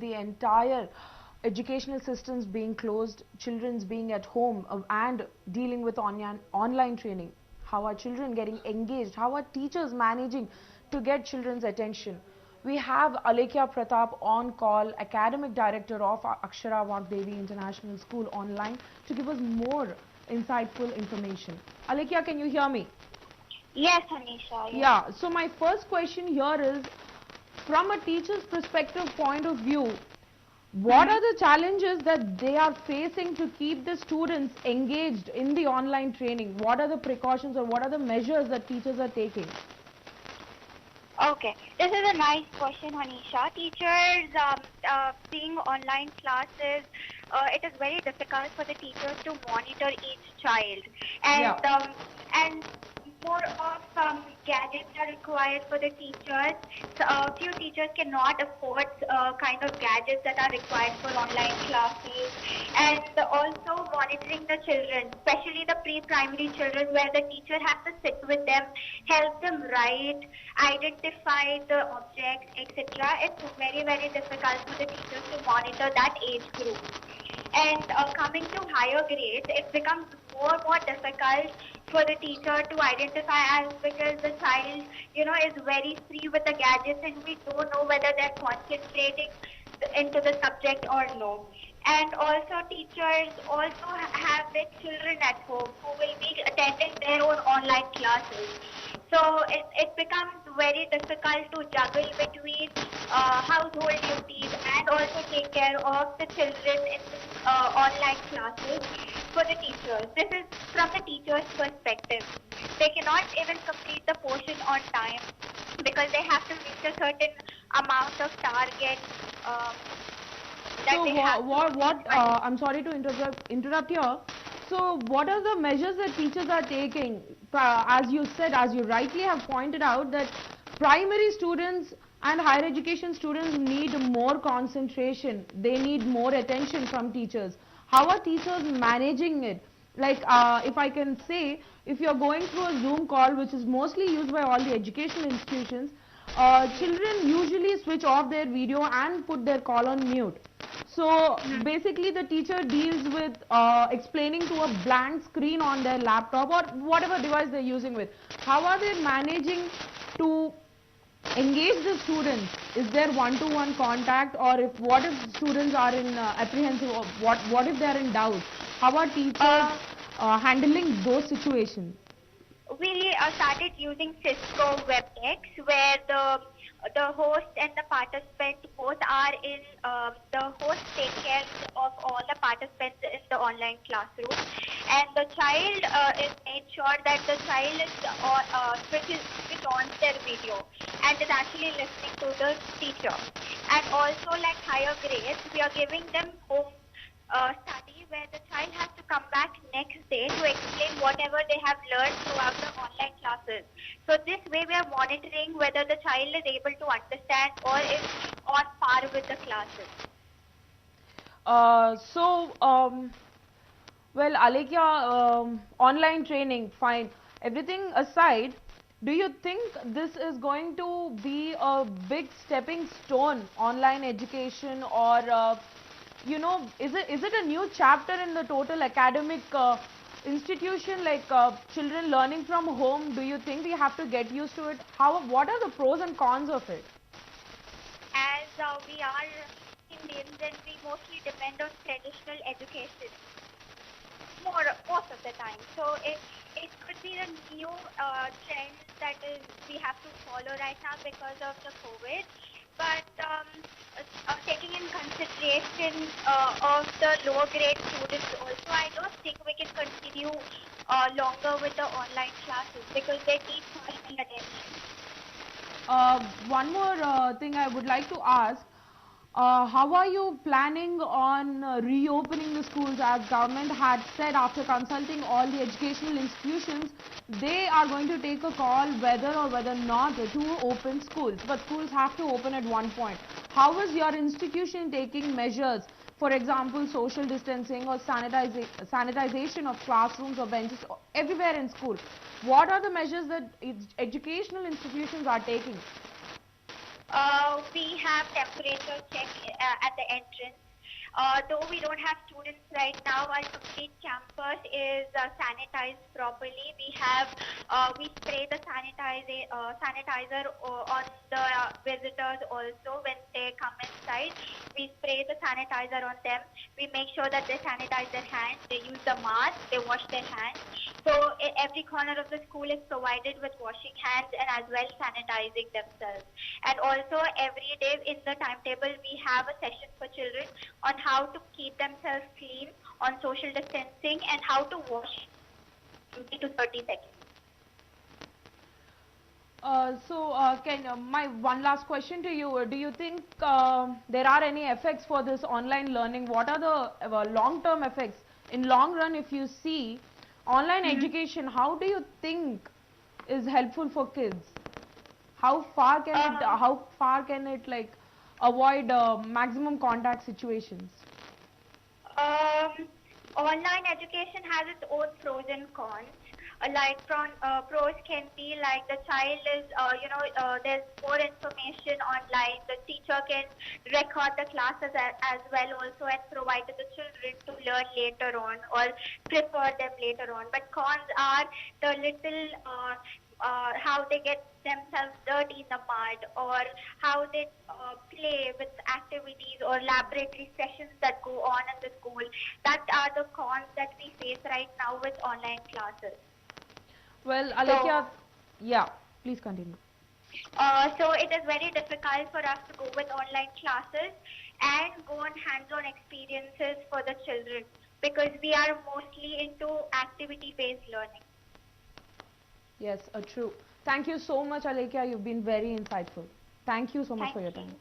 the entire educational systems being closed, children's being at home and dealing with online training, how are children getting engaged, how are teachers managing to get children's attention. We have Alekhya Pratap on call, Academic Director of Akshara Vagdevi International School online, to give us more insightful information. Alekhya, can you hear me? Yes, Anisha. Yes. Yeah, so my first question here is, from a teacher's perspective point of view, what are the challenges that they are facing to keep the students engaged in the online training? What are the precautions or what are the measures that teachers are taking? Okay, this is a nice question, Anisha. Teachers seeing online classes, it is very difficult for the teachers to monitor each child, and more of gadgets are required for the teachers. So, few teachers cannot afford kind of gadgets that are required for online classes, and also monitoring the children, especially the pre-primary children, where the teacher has to sit with them, help them write, identify the objects, etc. It's very, very difficult for the teachers to monitor that age group. And coming to higher grades, it becomes more difficult for the teacher to identify, as because the child, is very free with the gadgets, and we don't know whether they're concentrating into the subject or no. And also teachers also have their children at home who will be attending their own online classes. So it becomes very difficult to juggle between household duties and also take care of the children in online classes for the teachers. This is from the teacher's perspective. They cannot even complete the portion on time because they have to reach a certain amount of target. I'm sorry to interrupt here. So what are the measures that teachers are taking? As you said, as you rightly have pointed out, that primary students and higher education students need more concentration. They need more attention from teachers. How are teachers managing it? Like, if I can say, if you're going through a Zoom call, which is mostly used by all the educational institutions, children usually switch off their video and put their call on mute. So basically the teacher deals with explaining to a blank screen on their laptop or whatever device they're using with. How are they managing to engage the students? Is there one-to-one contact, or what if students are in apprehensive, or what if they are in doubt? How are teachers handling those situations? We started using Cisco WebEx, where the host and the participant both are in, the host takes care of all the participants in the online classroom, and the child is made sure that the child is switch on their video and is actually listening to the teacher. And also, like higher grades, we are giving them home study, where the child has to come back next day to explain whatever they have learned throughout the online classes. So this way we are monitoring whether the child is able to understand or is on par with the classes. Well, Alekhya, online training, fine. Everything aside, do you think this is going to be a big stepping stone, online education, or is it a new chapter in the total academic institution, like children learning from home? Do you think we have to get used to it? What are the pros and cons of it? As we are Indians, and we mostly depend on traditional education most of the time. So it could be the new trend that we have to follow right now because of the COVID. But taking in consideration of the lower grade students also, I don't think we can continue longer with the online classes because they need personal attention. One more thing I would like to ask. How are you planning on reopening the schools? As government had said, after consulting all the educational institutions, they are going to take a call whether or whether not to open schools. But schools have to open at one point. How is your institution taking measures? For example, social distancing or sanitization of classrooms or benches everywhere in school. What are the measures that educational institutions are taking? We have temperature check at the entrance. Though we don't have students right now, our complete campus is sanitized properly. We spray the sanitizer on the visitors also when they come inside. We spray the sanitizer on them. We make sure that they sanitize their hands, they use the mask, they wash their hands. So every corner of the school is provided with washing hands and as well sanitizing themselves. And also every day in the timetable we have a session for children on how to keep themselves clean, on social distancing, and how to wash 20 to 30 seconds. My one last question to you, do you think there are any effects for this online learning? What are the long-term effects? In long run, if you see online education, how do you think is helpful for kids? How far can it like avoid maximum contact situations? Online education has its own pros and cons. Pros can be like the child is, there's more information online. The teacher can record the classes as well also and provide to the children to learn later on or prefer them later on. But cons are the little how they get themselves dirty in the mud, or how they play with activities or laboratory sessions that go on in the school. That are the cons that we face right now with online classes. Well, Alekhya, yeah, please continue. So it is very difficult for us to go with online classes and go on hands-on experiences for the children, because we are mostly into activity-based learning. Yes, true. Thank you so much, Alekhya. You've been very insightful. Thank you so much for your time.